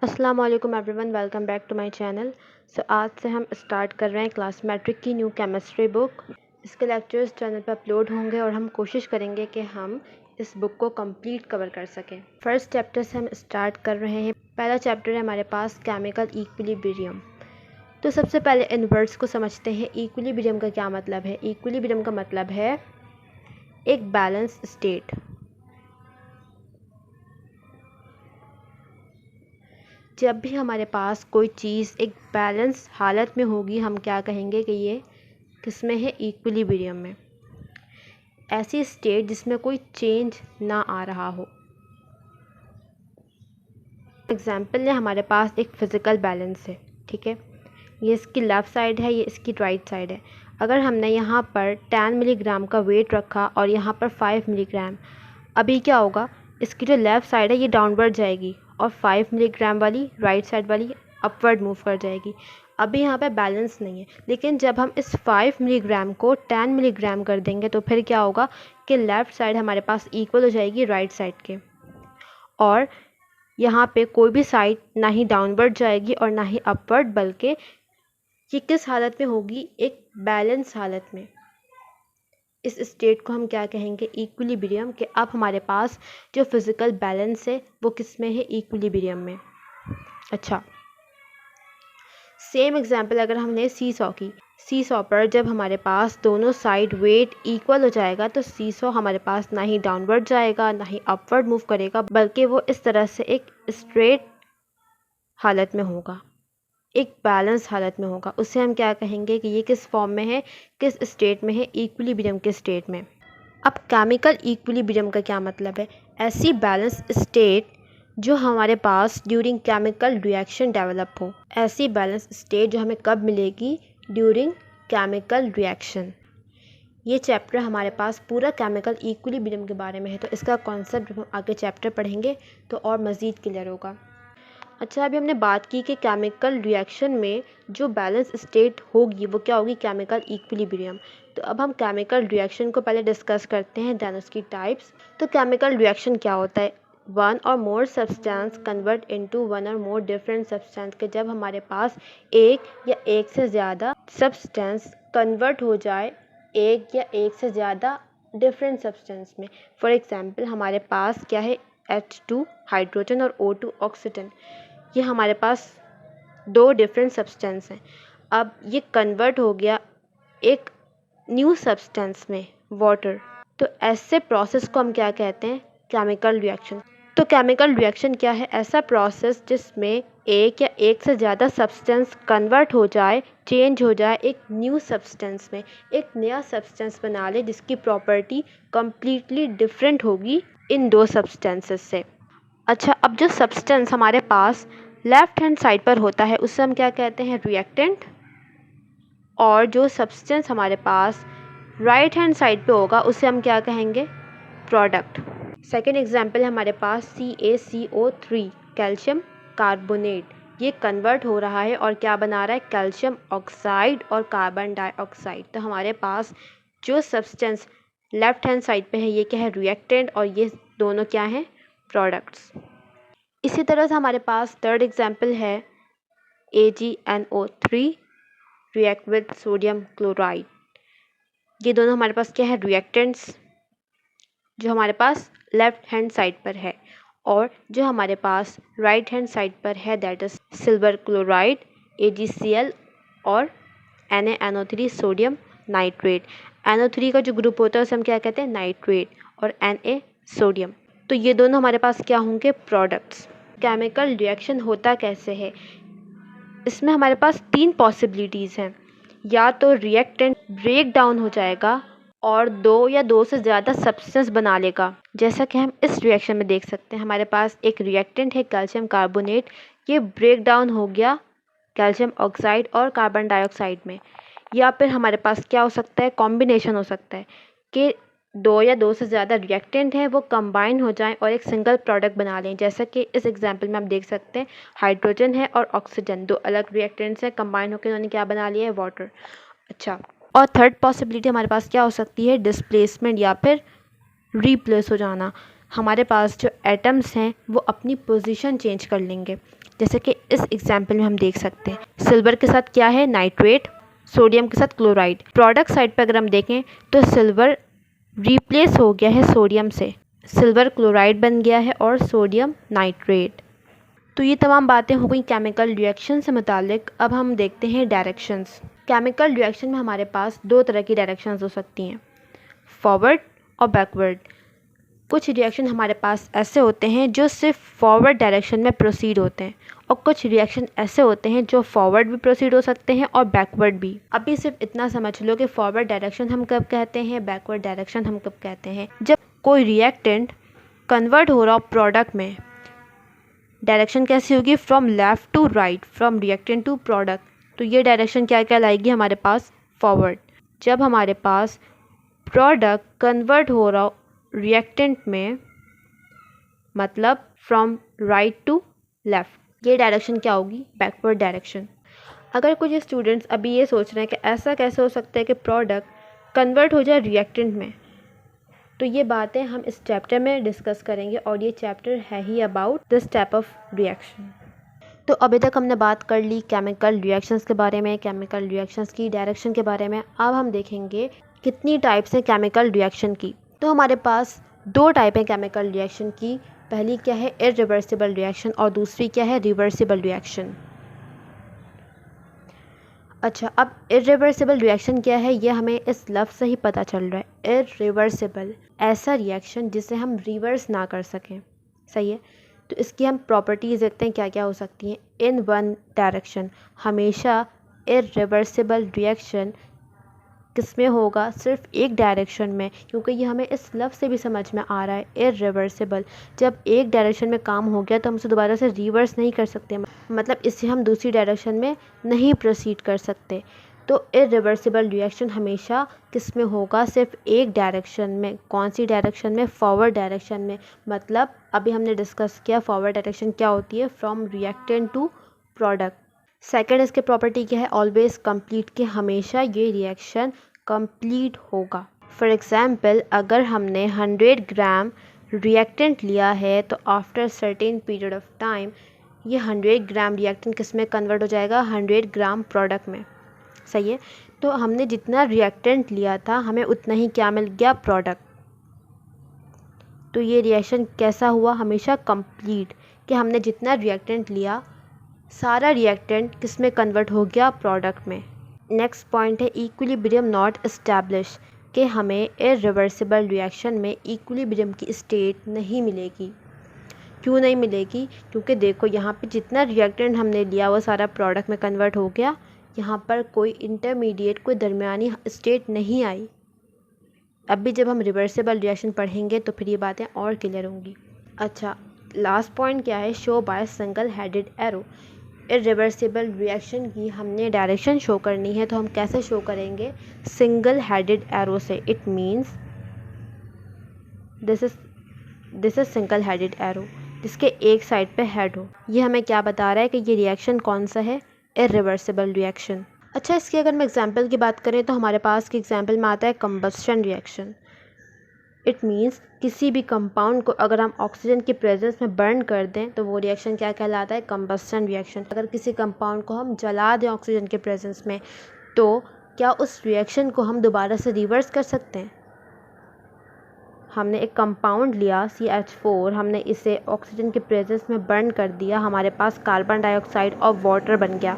अस्सलाम वालेकुम everyone, welcome back to my channel. आज से हम स्टार्ट कर रहे हैं क्लास मैट्रिक की न्यू केमिस्ट्री बुक। इसके लेक्चर्स चैनल पर अपलोड होंगे और हम कोशिश करेंगे कि हम इस बुक को कंप्लीट कवर कर सकें। फर्स्ट चैप्टर से हम स्टार्ट कर रहे हैं। पहला चैप्टर है हमारे पास केमिकल इक्विलिब्रियम। तो सबसे पहले इन वर्ड्स को समझते हैं। इक्विलिब्रियम का क्या मतलब है? इक्विलिब्रियम का मतलब है एक बैलेंस स्टेट। जब भी हमारे पास कोई चीज़ एक बैलेंस हालत में होगी, हम क्या कहेंगे कि ये किसमें है? इक्विलिब्रियम में। ऐसी स्टेट जिसमें कोई चेंज ना आ रहा हो। एग्जाम्पल है, हमारे पास एक फिज़िकल बैलेंस है, ठीक है। ये इसकी लेफ़्ट साइड है, ये इसकी राइट साइड है। अगर हमने यहाँ पर 10 मिलीग्राम का वेट रखा और यहाँ पर 5 मिलीग्राम, अभी क्या होगा? इसकी जो लेफ़्ट साइड है ये डाउनवर्ड जाएगी और 5 मिलीग्राम वाली राइट साइड वाली अपवर्ड मूव कर जाएगी। अभी यहाँ पे बैलेंस नहीं है। लेकिन जब हम इस 5 मिलीग्राम को 10 मिलीग्राम कर देंगे तो फिर क्या होगा कि लेफ़्ट साइड हमारे पास इक्वल हो जाएगी राइट साइड के, और यहाँ पे कोई भी साइड ना ही डाउनवर्ड जाएगी और ना ही अपवर्ड, बल्कि ये किस हालत में होगी? एक बैलेंस हालत में। इस स्टेट को हम क्या कहेंगे? इक्विलिब्रियम। कि अब हमारे पास जो फिज़िकल बैलेंस है वो किस में है? इक्विलिब्रियम में। अच्छा, सेम एग्जांपल अगर हमने सीसॉ की, सीसॉ पर जब हमारे पास दोनों साइड वेट इक्वल हो जाएगा तो सीसॉ हमारे पास ना ही डाउनवर्ड जाएगा ना ही अपवर्ड मूव करेगा, बल्कि वो इस तरह से एक स्ट्रेट हालत में होगा, एक बैलेंस हालत में होगा। उससे हम क्या कहेंगे कि ये किस फॉर्म में है, किस स्टेट में है? इक्विलिब्रियम के स्टेट में। अब केमिकल इक्विलिब्रियम का क्या मतलब है? ऐसी बैलेंस स्टेट जो हमारे पास ड्यूरिंग केमिकल रिएक्शन डेवलप हो। ऐसी बैलेंस स्टेट जो हमें कब मिलेगी? During chemical reaction. ये चैप्टर हमारे पास पूरा केमिकल इक्विलिब्रियम के बारे में है, तो इसका कॉन्सेप्ट जब हम आगे चैप्टर पढ़ेंगे तो और मज़ीद क्लियर होगा। अच्छा, अभी हमने बात की कि केमिकल रिएक्शन में जो बैलेंस स्टेट होगी वो क्या होगी? Chemical equilibrium. तो अब हम केमिकल रिएक्शन को पहले डिस्कस करते हैं, देन उसकी टाइप्स। तो केमिकल रिएक्शन क्या होता है? वन और more substance convert into one और मोर डिफरेंट सब्सटेंस। के जब हमारे पास एक या एक से ज़्यादा सब्सटेंस कन्वर्ट हो जाए एक या एक से ज़्यादा डिफरेंट सब्सटेंस में। फॉर एग्जांपल हमारे पास क्या है? H2 हाइड्रोजन और O2 ऑक्सीजन। ये हमारे पास दो डिफरेंट सब्सटेंस हैं। अब ये कन्वर्ट हो गया एक न्यू सब्सटेंस में, वाटर। तो ऐसे प्रोसेस को हम क्या कहते हैं? Chemical reaction. तो केमिकल रिएक्शन क्या है? ऐसा प्रोसेस जिसमें एक या एक से ज़्यादा सब्सटेंस कन्वर्ट हो जाए, चेंज हो जाए एक न्यू सब्सटेंस में, एक नया सब्सटेंस बना ले जिसकी प्रॉपर्टी कम्प्लीटली डिफरेंट होगी इन दो सब्सटेंसेस से। अच्छा, अब जो सब्सटेंस हमारे पास लेफ़्ट हैंड साइड पर होता है उससे हम क्या कहते हैं? रिएक्टेंट। और जो सब्सटेंस हमारे पास राइट हैंड साइड पे होगा उसे हम क्या कहेंगे? प्रोडक्ट। सेकेंड एग्जाम्पल है हमारे पास CaCO3 कैल्शियम कार्बोनेट। ये कन्वर्ट हो रहा है और क्या बना रहा है? कैल्शियम ऑक्साइड और कार्बन डाइऑक्साइड। तो हमारे पास जो सब्सटेंस लेफ़्ट हैंड साइड पे है ये क्या है? रिएक्टेंट, और ये दोनों क्या हैं? प्रोडक्ट्स। इसी तरह से हमारे पास थर्ड एग्जाम्पल है AgNO3 react with sodium chloride. ये दोनों हमारे पास क्या है? रिएक्टेंट्स, जो हमारे पास लेफ़्ट हैंड साइड पर है। और जो हमारे पास राइट हैंड साइड पर है that is silver chloride AgCl और NaNO3 सोडियम नाइट्रेट। NO3 का जो ग्रुप होता है उसे हम क्या कहते हैं? नाइट्रेट, और Na सोडियम। तो ये दोनों हमारे पास क्या होंगे? प्रोडक्ट्स। केमिकल रिएक्शन होता कैसे है? इसमें हमारे पास तीन पॉसिबिलिटीज़ हैं। या तो रिएक्टेंट ब्रेक डाउन हो जाएगा और दो या दो से ज़्यादा सब्सटेंस बना लेगा, जैसा कि हम इस रिएक्शन में देख सकते हैं। हमारे पास एक रिएक्टेंट है कैल्शियम कार्बोनेट, ये ब्रेक डाउन हो गया कैल्शियम ऑक्साइड और कार्बन डाइऑक्साइड में। या फिर हमारे पास क्या हो सकता है? कॉम्बिनेशन हो सकता है कि दो या दो से ज़्यादा रिएक्टेंट हैं वो कंबाइन हो जाएं और एक सिंगल प्रोडक्ट बना लें, जैसा कि इस एग्जांपल में हम देख सकते हैं हाइड्रोजन है और ऑक्सीजन, दो अलग रिएक्टेंट्स हैं, कंबाइन होकर उन्होंने क्या बना लिया है? वाटर। अच्छा, और थर्ड पॉसिबिलिटी हमारे पास क्या हो सकती है? डिस्प्लेसमेंट या फिर रिप्लेस हो जाना। हमारे पास जो एटम्स हैं वो अपनी पोजीशन चेंज कर लेंगे। जैसे कि इस एग्जाम्पल में हम देख सकते हैं सिल्वर के साथ क्या है, नाइट्रेट, सोडियम के साथ क्लोराइड। प्रोडक्ट साइड पर अगर हम देखें तो सिल्वर रिप्लेस हो गया है सोडियम से, सिल्वर क्लोराइड बन गया है और सोडियम नाइट्रेट। तो ये तमाम बातें हो गई केमिकल रिएक्शन से मुतालिक। अब हम देखते हैं डायरेक्शंस। केमिकल रिएक्शन में हमारे पास दो तरह की डायरेक्शंस हो सकती हैं, फॉरवर्ड और बैकवर्ड। कुछ रिएक्शन हमारे पास ऐसे होते हैं जो सिर्फ फॉरवर्ड डायरेक्शन में प्रोसीड होते हैं, और कुछ रिएक्शन ऐसे होते हैं जो फॉरवर्ड भी प्रोसीड हो सकते हैं और बैकवर्ड भी। अभी सिर्फ इतना समझ लो कि फॉरवर्ड डायरेक्शन हम कब कहते हैं, बैकवर्ड डायरेक्शन हम कब कहते हैं। जब कोई रिएक्टेंट कन्वर्ट हो रहा हो प्रोडक्ट में, डायरेक्शन कैसी होगी, from left to right, from reactant to product, तो ये डायरेक्शन क्या कहलाएगी हमारे पास, फॉरवर्ड। जब हमारे पास प्रोडक्ट कन्वर्ट हो रहा हो रिएक्टेंट में, मतलब फ्रॉम राइट टू लेफ़्ट, ये डायरेक्शन क्या होगी, बैकवर्ड डायरेक्शन। अगर कुछ स्टूडेंट्स अभी ये सोच रहे हैं कि ऐसा कैसे हो सकता है कि प्रोडक्ट कन्वर्ट हो जाए रिएक्टेंट में, तो ये बातें हम इस चैप्टर में डिस्कस करेंगे, और ये चैप्टर है ही about this type of reaction. तो अभी तक हमने बात कर ली केमिकल रिएक्शंस के बारे में, केमिकल रिएक्शंस की डायरेक्शन के बारे में। अब हम देखेंगे कितनी टाइप्स हैं केमिकल रिएक्शन की। तो हमारे पास दो टाइप हैं केमिकल रिएक्शन की। पहली क्या है, इरिवर्सिबल रिएक्शन, और दूसरी क्या है, रिवर्सिबल रिएक्शन। अच्छा, अब इरिवर्सिबल रिएक्शन क्या है, ये हमें इस लफ्ज़ से ही पता चल रहा है। इरिवर्सिबल, ऐसा रिएक्शन जिसे हम रिवर्स ना कर सकें। सही है, तो इसकी हम प्रॉपर्टीज़ देखते हैं क्या क्या हो सकती हैं। इन वन डायरेक्शन, हमेशा इरिवर्सिबल रिएक्शन किस में होगा, सिर्फ एक डायरेक्शन में, क्योंकि ये हमें इस लफ्ज़ से भी समझ में आ रहा है इरिवर्सिबल। जब एक डायरेक्शन में काम हो गया तो हम उसे दोबारा से रिवर्स नहीं कर सकते, मतलब इससे हम दूसरी डायरेक्शन में नहीं प्रोसीड कर सकते। तो इरिवर्सिबल रिएक्शन हमेशा किस में होगा, सिर्फ एक डायरेक्शन में। कौन सी डायरेक्शन में, फॉरवर्ड डायरेक्शन में। मतलब अभी हमने डिस्कस किया फॉरवर्ड डायरेक्शन क्या होती है, from reactant to product. Second इसके प्रॉपर्टी क्या है, ऑलवेज कंप्लीट, के हमेशा ये रिएक्शन कंप्लीट होगा। फॉर एग्ज़ाम्पल, अगर हमने 100 ग्राम रिएक्टेंट लिया है तो after certain period of time ये 100 ग्राम रिएक्टेंट किस में कन्वर्ट हो जाएगा, 100 ग्राम प्रोडक्ट में। सही है, तो हमने जितना रिएक्टेंट लिया था हमें उतना ही क्या मिल गया, प्रोडक्ट। तो ये रिएक्शन कैसा हुआ, हमेशा कंप्लीट, कि हमने जितना रिएक्टेंट लिया सारा रिएक्टेंट किस में कन्वर्ट हो गया, प्रोडक्ट में। नेक्स्ट पॉइंट है इक्विलिब्रियम नॉट इस्टेब्लिश, कि हमें इरिवर्सिबल रिएक्शन में इक्विलिब्रियम की स्टेट नहीं मिलेगी। क्यों नहीं मिलेगी, क्योंकि देखो यहाँ पे जितना रिएक्टेंट हमने लिया वो सारा प्रोडक्ट में कन्वर्ट हो गया, यहाँ पर कोई इंटरमीडिएट, कोई दरमियानी स्टेट नहीं आई। अभी जब हम रिवर्सिबल रिएक्शन पढ़ेंगे तो फिर ये बातें और क्लियर होंगी। अच्छा, लास्ट पॉइंट क्या है, show by single headed arrow. Irreversible reaction की हमने डायरेक्शन शो करनी है, तो हम कैसे शो करेंगे, सिंगल हेडेड एरो से। It means this is single headed arrow, जिसके एक साइड पे हेड हो। ये हमें क्या बता रहा है कि ये रिएक्शन कौन सा है, इरिवर्सिबल रिएक्शन। अच्छा, इसकी अगर मैं एग्जांपल की बात करें तो हमारे पास की एग्जांपल में आता है कंबस्शन रिएक्शन। इट मीन्स किसी भी कंपाउंड को अगर हम ऑक्सीजन की प्रेजेंस में बर्न कर दें तो वो रिएक्शन क्या कहलाता है, कंबस्शन रिएक्शन। अगर किसी कंपाउंड को हम जला दें ऑक्सीजन के प्रेजेंस में, तो क्या उस रिएक्शन को हम दोबारा से रिवर्स कर सकते हैं। हमने एक कंपाउंड लिया CH4, हमने इसे ऑक्सीजन के प्रेजेंस में बर्न कर दिया, हमारे पास कार्बन डाइऑक्साइड और वाटर बन गया,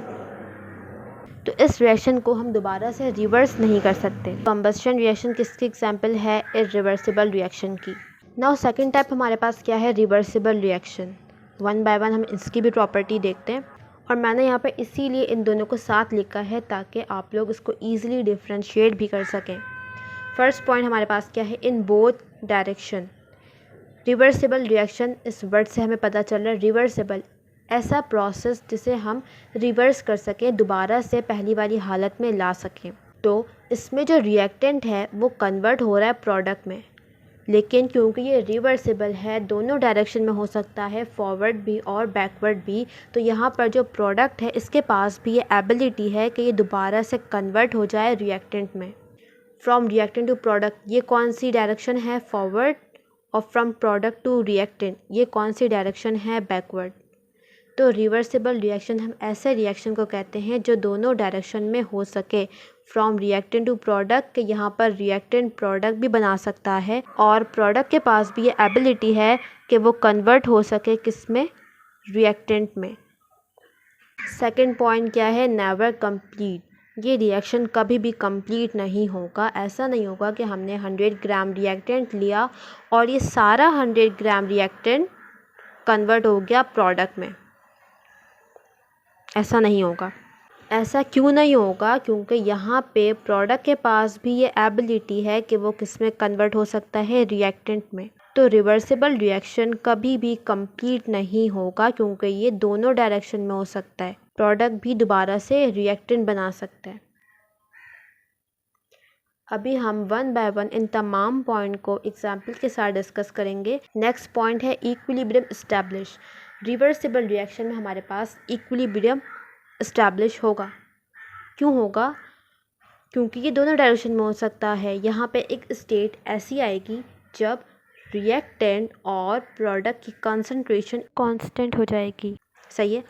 तो इस रिएक्शन को हम दोबारा से रिवर्स नहीं कर सकते। कंबस्शन रिएक्शन किसकी एग्जांपल है, इरिवर्सिबल रिएक्शन की। नाउ सेकंड टाइप हमारे पास क्या है, reversible reaction. One by one हम इसकी भी प्रॉपर्टी देखते हैं, और मैंने यहाँ पे इसीलिए इन दोनों को साथ लिखा है ताकि आप लोग इसको ईजिली डिफ्रेंशिएट भी कर सकें। फर्स्ट पॉइंट हमारे पास क्या है, in both direction. Reversible reaction, इस वर्ड से हमें पता चल रहा है रिवर्सिबल, ऐसा प्रोसेस जिसे हम रिवर्स कर सकें, दोबारा से पहली वाली हालत में ला सकें। तो इसमें जो रिएक्टेंट है वो कन्वर्ट हो रहा है प्रोडक्ट में, लेकिन क्योंकि ये रिवर्सिबल है, दोनों डायरेक्शन में हो सकता है, फॉरवर्ड भी और बैकवर्ड भी, तो यहाँ पर जो प्रोडक्ट है इसके पास भी ये एबिलिटी है कि ये दोबारा से कन्वर्ट हो जाए रिएक्टेंट में। फ्रॉम रिएक्टेंट टू प्रोडक्ट, ये कौन सी डायरेक्शन है, फॉरवर्ड, और फ्रॉम प्रोडक्ट टू रिएक्टेंट, ये कौन सी डायरेक्शन है, बैकवर्ड। तो रिवर्सिबल रिएक्शन हम ऐसे रिएक्शन को कहते हैं जो दोनों डायरेक्शन में हो सके। फ्रॉम रिएक्टेंट टू प्रोडक्ट, यहाँ पर रिएक्टेंट प्रोडक्ट भी बना सकता है और प्रोडक्ट के पास भी ये एबिलिटी है कि वो कन्वर्ट हो सके किस में, रिएक्टेंट में। सेकंड पॉइंट क्या है, नेवर कंप्लीट। ये रिएक्शन कभी भी कंप्लीट नहीं होगा। ऐसा नहीं होगा कि हमने 100 ग्राम रिएक्टेंट लिया और ये सारा 100 ग्राम रिएक्टेंट कन्वर्ट हो गया प्रोडक्ट में। ऐसा नहीं होगा। ऐसा क्यों नहीं होगा? क्योंकि यहाँ पे प्रोडक्ट के पास भी ये एबिलिटी है कि वो किस में कन्वर्ट हो सकता है, रिएक्टेंट में। तो रिवर्सिबल रिएक्शन कभी भी कंप्लीट नहीं होगा क्योंकि ये दोनों डायरेक्शन में हो सकता है। प्रोडक्ट भी दोबारा से रिएक्टेंट बना सकता है। अभी हम वन बाय वन इन तमाम पॉइंट को एग्जाम्पल के साथ डिस्कस करेंगे। नेक्स्ट पॉइंट है इक्विलिब्रियम इस्टेब्लिश। रिवर्सिबल रिएक्शन में हमारे पास इक्विलिब्रियम इस्टेब्लिश होगा। क्यों होगा? क्योंकि ये दोनों डायरेक्शन में हो सकता है। यहाँ पे एक स्टेट ऐसी आएगी जब रिएक्टेंट और प्रोडक्ट की कंसंट्रेशन कांस्टेंट हो जाएगी, सही है,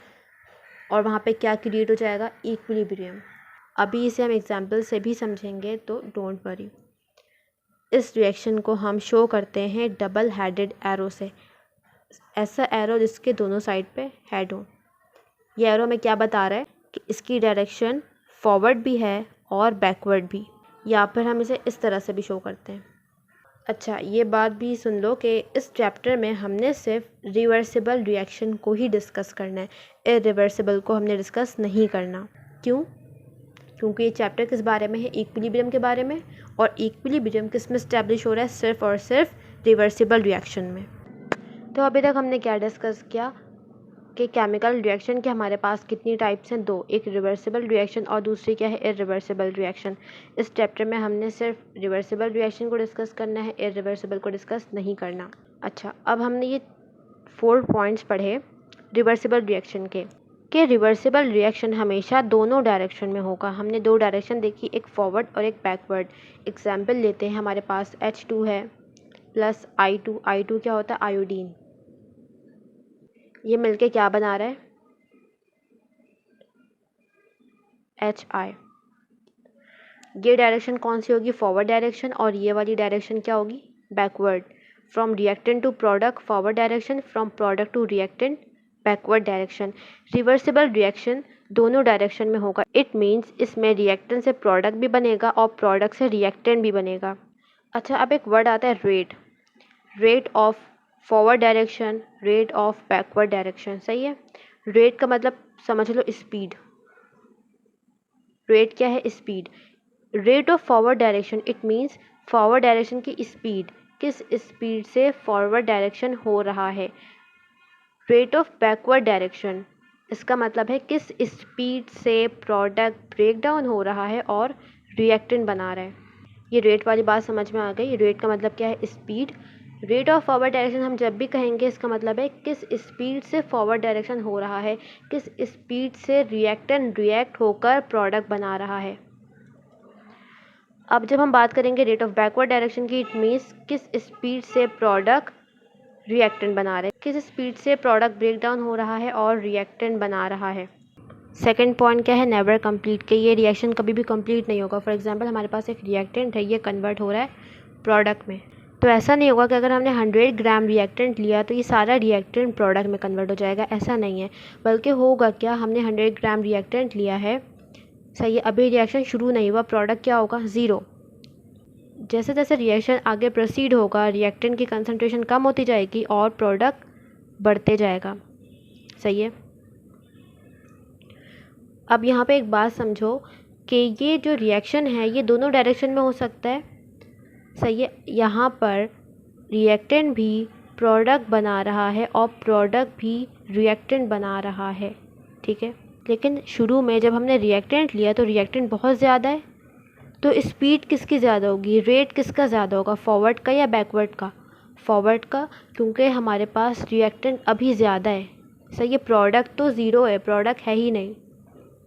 और वहाँ पे क्या क्रिएट हो जाएगा, इक्विलिब्रियम। अभी इसे हम एग्जाम्पल से भी समझेंगे, तो डोंट वरी। इस रिएक्शन को हम शो करते हैं डबल हेडेड एरो से। ऐसा एरो जिसके दोनों साइड पे हेड हो। ये एरो में क्या बता रहा है कि इसकी डायरेक्शन फॉरवर्ड भी है और बैकवर्ड भी, या फिर हम इसे इस तरह से भी शो करते हैं। अच्छा, ये बात भी सुन लो कि इस चैप्टर में हमने सिर्फ रिवर्सिबल रिएक्शन को ही डिस्कस करना है, इरिवर्सिबल को हमने डिस्कस नहीं करना। क्यों? क्योंकि ये चैप्टर किस बारे में है, इक्विलिब्रियम के बारे में, और इक्विलिब्रियम किस में इस्टेब्लिश हो रहा है, सिर्फ और सिर्फ रिवर्सिबल रिएक्शन में। तो अभी तक हमने क्या डिस्कस किया कि केमिकल रिएक्शन के हमारे पास कितनी टाइप्स हैं, दो, एक रिवर्सिबल रिएक्शन और दूसरी क्या है, इरिवर्सिबल रिएक्शन। इस चैप्टर में हमने सिर्फ रिवर्सिबल रिएक्शन को डिस्कस करना है, इरिवर्सिबल को डिस्कस नहीं करना। अच्छा, अब हमने ये 4 पॉइंट्स पढ़े रिवर्सिबल रिएक्शन के, कि रिवर्सिबल रिएक्शन हमेशा दोनों डायरेक्शन में होगा। हमने 2 डायरेक्शन देखी, एक फॉरवर्ड और एक बैकवर्ड। एग्जाम्पल लेते हैं, हमारे पास H2 है प्लस I2 क्या होता है, आयोडीन। ये मिलके क्या बना रहा है, HI। ये डायरेक्शन कौन सी होगी, फॉरवर्ड डायरेक्शन, और ये वाली डायरेक्शन क्या होगी, backward. From reactant to product forward direction, from product to reactant backward direction. Reversible reaction दोनों डायरेक्शन में होगा। इट मीन्स इसमें रिएक्टेंट से प्रोडक्ट भी बनेगा और प्रोडक्ट से रिएक्टेंट भी बनेगा। अच्छा, अब एक वर्ड आता है rate. Rate of forward direction, rate of backward direction, सही है। रेट का मतलब समझ लो स्पीड। रेट क्या है, speed. Rate of forward direction, it means forward direction की स्पीड, किस स्पीड से फॉरवर्ड डायरेक्शन हो रहा है। रेट ऑफ बैकवर्ड डायरेक्शन, इसका मतलब है किस स्पीड से प्रोडक्ट ब्रेक डाउन हो रहा है और रिएक्टेंट बना रहा है। ये रेट वाली बात समझ में आ गई। रेट का मतलब क्या है, speed. Rate of forward direction हम जब भी कहेंगे इसका मतलब है किस स्पीड से फॉरवर्ड डायरेक्शन हो रहा है, किस स्पीड से रिएक्टेंट रिएक्ट होकर प्रोडक्ट बना रहा है। अब जब हम बात करेंगे रेट ऑफ बैकवर्ड डायरेक्शन की, इट मीन्स किस स्पीड से प्रोडक्ट रिएक्टेंट बना रहे हैं, किस स्पीड से प्रोडक्ट ब्रेक डाउन हो रहा है और रिएक्टेंट बना रहा है। सेकेंड पॉइंट क्या है, नेवर कंप्लीट, कि ये रिएक्शन कभी भी कंप्लीट नहीं होगा। फॉर एग्जांपल हमारे पास एक रिएक्टेंट है, ये कन्वर्ट हो रहा है प्रोडक्ट में, तो ऐसा नहीं होगा कि अगर हमने 100 ग्राम रिएक्टेंट लिया तो ये सारा रिएक्टेंट प्रोडक्ट में कन्वर्ट हो जाएगा। ऐसा नहीं है, बल्कि होगा क्या, हमने 100 ग्राम रिएक्टेंट लिया है, सही है, अभी रिएक्शन शुरू नहीं हुआ, प्रोडक्ट क्या होगा, 0। जैसे जैसे रिएक्शन आगे प्रोसीड होगा, रिएक्टेंट की कंसंट्रेशन कम होती जाएगी और प्रोडक्ट बढ़ते जाएगा, सही है। अब यहाँ पे एक बात समझो कि ये जो रिएक्शन है ये दोनों डायरेक्शन में हो सकता है, सही है। यहाँ पर रिएक्टेंट भी प्रोडक्ट बना रहा है और प्रोडक्ट भी रिएक्टेंट बना रहा है, ठीक है। लेकिन शुरू में जब हमने रिएक्टेंट लिया तो रिएक्टेंट बहुत ज़्यादा है, तो स्पीड किसकी ज़्यादा होगी, रेट किसका ज़्यादा होगा, फॉरवर्ड का या बैकवर्ड का, फॉरवर्ड का, क्योंकि हमारे पास रिएक्टेंट अभी ज़्यादा है, सही है। प्रोडक्ट तो 0 है, प्रोडक्ट है ही नहीं,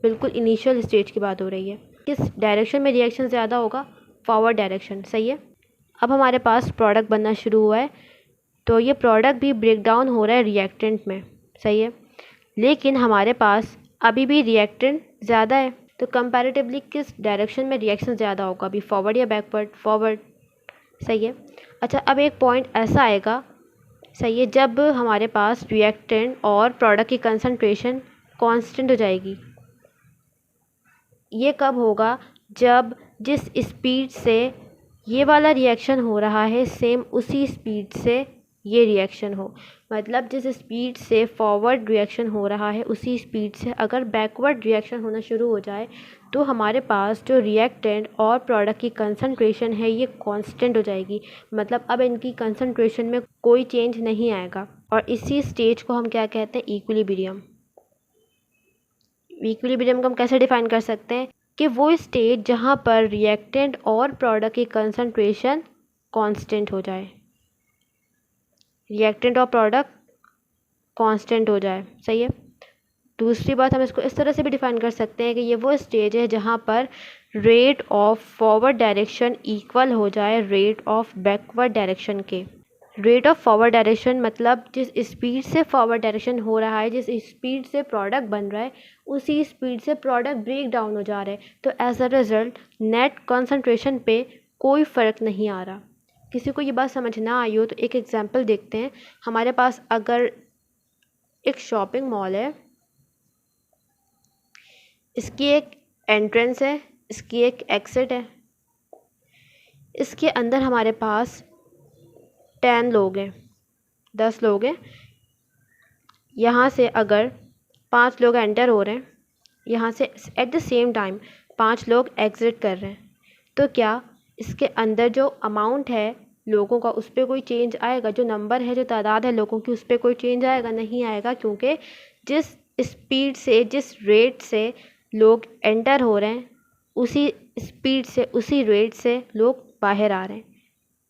बिल्कुल इनिशियल स्टेज की बात हो रही है। किस डायरेक्शन में रिएक्शन ज़्यादा होगा, फॉरवर्ड डायरेक्शन, सही है। अब हमारे पास प्रोडक्ट बनना शुरू हुआ है, तो ये प्रोडक्ट भी ब्रेक डाउन हो रहा है रिएक्टेंट में, सही है। लेकिन हमारे पास अभी भी रिएक्टेंट ज़्यादा है, तो कंपैरेटिवली किस डायरेक्शन में रिएक्शन ज़्यादा होगा, अभी फॉरवर्ड या बैकवर्ड? फॉरवर्ड। सही है। अच्छा, अब एक पॉइंट ऐसा आएगा, सही है, जब हमारे पास रिएक्टेंट और प्रोडक्ट की कंसंट्रेशन कांस्टेंट हो जाएगी। ये कब होगा? जब जिस स्पीड से ये वाला रिएक्शन हो रहा है सेम उसी स्पीड से ये रिएक्शन हो। मतलब जिस स्पीड से फॉरवर्ड रिएक्शन हो रहा है उसी स्पीड से अगर बैकवर्ड रिएक्शन होना शुरू हो जाए तो हमारे पास जो रिएक्टेंट और प्रोडक्ट की कंसंट्रेशन है ये कांस्टेंट हो जाएगी। मतलब अब इनकी कंसंट्रेशन में कोई चेंज नहीं आएगा, और इसी स्टेज को हम क्या कहते हैं? इक्विलिब्रियम। इक्विलिब्रियम को हम कैसे डिफाइन कर सकते हैं? कि वो स्टेट जहाँ पर रिएक्टेंट और प्रोडक्ट की कंसंट्रेशन कांस्टेंट हो जाए, रिएक्टेंट और प्रोडक्ट कांस्टेंट हो जाए। सही है। दूसरी बात, हम इसको इस तरह से भी डिफाइन कर सकते हैं कि ये वो स्टेज है जहाँ पर rate of forward direction equal हो जाए रेट ऑफ बैकवर्ड डायरेक्शन के। रेट ऑफ फॉरवर्ड डायरेक्शन मतलब जिस स्पीड से फॉरवर्ड डायरेक्शन हो रहा है, जिस स्पीड से प्रोडक्ट बन रहा है उसी स्पीड से प्रोडक्ट ब्रेक डाउन हो जा रहा है। तो as a result net concentration पे कोई फ़र्क नहीं आ रहा। किसी को ये बात समझ ना आई हो तो एक एग्जांपल देखते हैं। हमारे पास अगर एक शॉपिंग मॉल है, इसकी एक एंट्रेंस है, इसकी एक एग्जिट है, इसके अंदर हमारे पास 10 लोग हैं, 10 लोग हैं। यहाँ से अगर 5 लोग एंटर हो रहे हैं, यहाँ से एट द सेम टाइम 5 लोग एग्ज़िट कर रहे हैं, तो क्या इसके अंदर जो अमाउंट है लोगों का उस पर कोई चेंज आएगा? जो नंबर है, जो तादाद है लोगों की, उस पर कोई चेंज आएगा? नहीं आएगा, क्योंकि जिस स्पीड से, जिस रेट से लोग एंटर हो रहे हैं उसी स्पीड से, उसी रेट से लोग बाहर आ रहे हैं।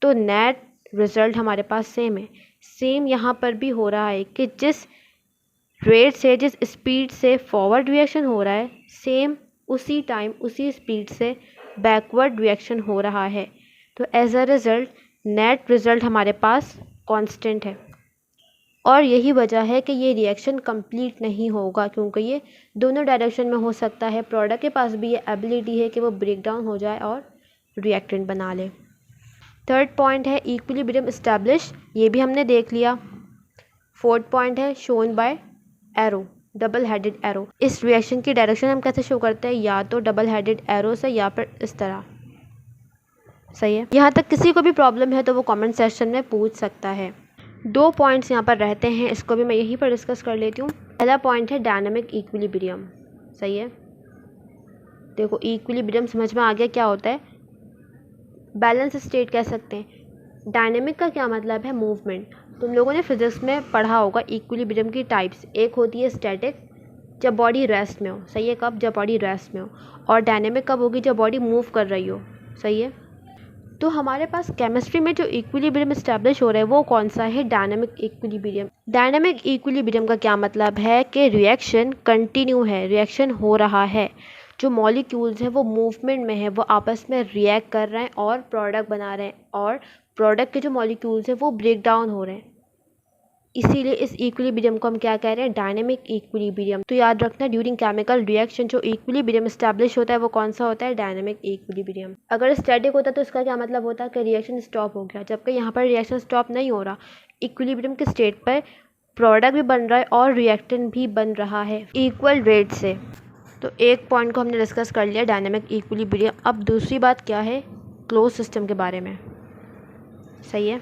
तो नेट रिज़ल्ट हमारे पास सेम है। सेम यहाँ पर भी हो रहा है कि जिस रेट से, जिस स्पीड से फॉरवर्ड रिएक्शन हो रहा है सेम उसी टाइम, उसी स्पीड से बैकवर्ड रिएक्शन हो रहा है। तो as a result net result हमारे पास कांस्टेंट है, और यही वजह है कि ये रिएक्शन कंप्लीट नहीं होगा, क्योंकि ये दोनों डायरेक्शन में हो सकता है। प्रोडक्ट के पास भी ये एबिलिटी है कि वो ब्रेक डाउन हो जाए और रिएक्टेंट बना ले। थर्ड पॉइंट है इक्विलिब्रियम इस्टेब्लिश, ये भी हमने देख लिया। फोर्थ पॉइंट है shown by arrow, double headed arrow. इस रिएक्शन की डायरेक्शन हम कैसे शो करते हैं? या तो डबल हेडेड एरो से या फिर इस तरह। सही है। यहाँ तक किसी को भी प्रॉब्लम है तो वो कमेंट सेक्शन में पूछ सकता है। 2 पॉइंट्स यहाँ पर रहते हैं, इसको भी मैं यहीं पर डिस्कस कर लेती हूँ। पहला पॉइंट है डायनामिक इक्विलिब्रियम। सही है। देखो, इक्विलिब्रियम समझ में आ गया क्या होता है? बैलेंस स्टेट कह सकते हैं। डायनेमिक का क्या मतलब है? मूवमेंट। तुम लोगों ने फिजिक्स में पढ़ा होगा इक्विलिब्रियम की टाइप्स। एक होती है स्टैटिक, जब बॉडी रेस्ट में हो। सही है। कब? जब बॉडी रेस्ट में हो। और डायनेमिक कब होगी? जब बॉडी मूव कर रही हो। सही है। तो हमारे पास केमिस्ट्री में जो इक्विलिब्रियम इस्टेब्लिश हो रहा है वो कौन सा है? Dynamic equilibrium. डायनामिक इक्विलिब्रियम का क्या मतलब है? कि रिएक्शन कंटिन्यू है, रिएक्शन हो रहा है, जो मॉलिक्यूल्स हैं वो मूवमेंट में है, वो आपस में रिएक्ट कर रहे हैं और प्रोडक्ट बना रहे हैं, और प्रोडक्ट के जो मॉलिक्यूल्स हैं वो ब्रेक डाउन हो रहे हैं। इसीलिए इस इक्विलिब्रियम को हम क्या कह रहे हैं? Dynamic equilibrium. तो याद रखना, ड्यूरिंग केमिकल रिएक्शन जो इक्विलिब्रियम एस्टैब्लिश होता है वो कौन सा होता है? Dynamic equilibrium. अगर स्टैटिक होता तो इसका क्या मतलब होता है? कि रिएक्शन स्टॉप हो गया, जबकि यहाँ पर रिएक्शन स्टॉप नहीं हो रहा। इक्विलिब्रियम के स्टेट पर प्रोडक्ट भी बन रहा है और रिएक्टेंट भी बन रहा है इक्वल रेट से। तो एक पॉइंट को हमने डिस्कस कर लिया, डायनेमिक इक्विलिब्रियम। अब दूसरी बात क्या है? क्लोज सिस्टम के बारे में। सही है।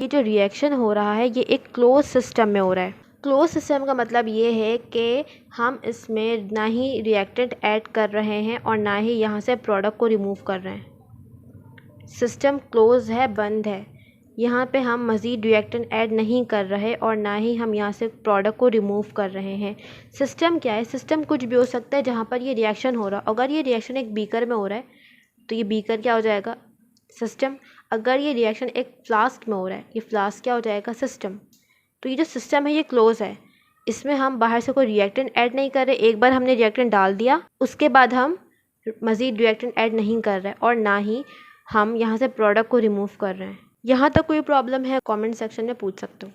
ये जो रिएक्शन हो रहा है ये एक क्लोज सिस्टम में हो रहा है। क्लोज सिस्टम का मतलब ये है कि हम इसमें ना ही रिएक्टेंट ऐड कर रहे हैं और ना ही यहाँ से प्रोडक्ट को रिमूव कर रहे हैं। सिस्टम क्लोज है, बंद है। यहाँ पे हम मज़ीद रिएक्टेंट ऐड नहीं कर रहे और ना ही हम यहाँ से प्रोडक्ट को रिमूव कर रहे हैं। सिस्टम क्या है? सिस्टम कुछ भी हो सकता है जहाँ पर ये रिएक्शन हो रहा है। अगर ये रिएक्शन एक बीकर में हो रहा है तो ये बीकर क्या हो जाएगा? सिस्टम। अगर ये रिएक्शन एक फ्लास्क में हो रहा है, ये फ्लास्क क्या हो जाएगा? सिस्टम। तो ये जो सिस्टम है ये क्लोज है, इसमें हम बाहर से कोई रिएक्टेंट ऐड नहीं कर रहे। एक बार हमने रिएक्टेंट डाल दिया उसके बाद हम मज़ीद रिएक्टेंट ऐड नहीं कर रहे और ना ही हम यहाँ से प्रोडक्ट को रिमूव कर रहे हैं। यहाँ तक कोई प्रॉब्लम है कमेंट सेक्शन में पूछ सकते हो।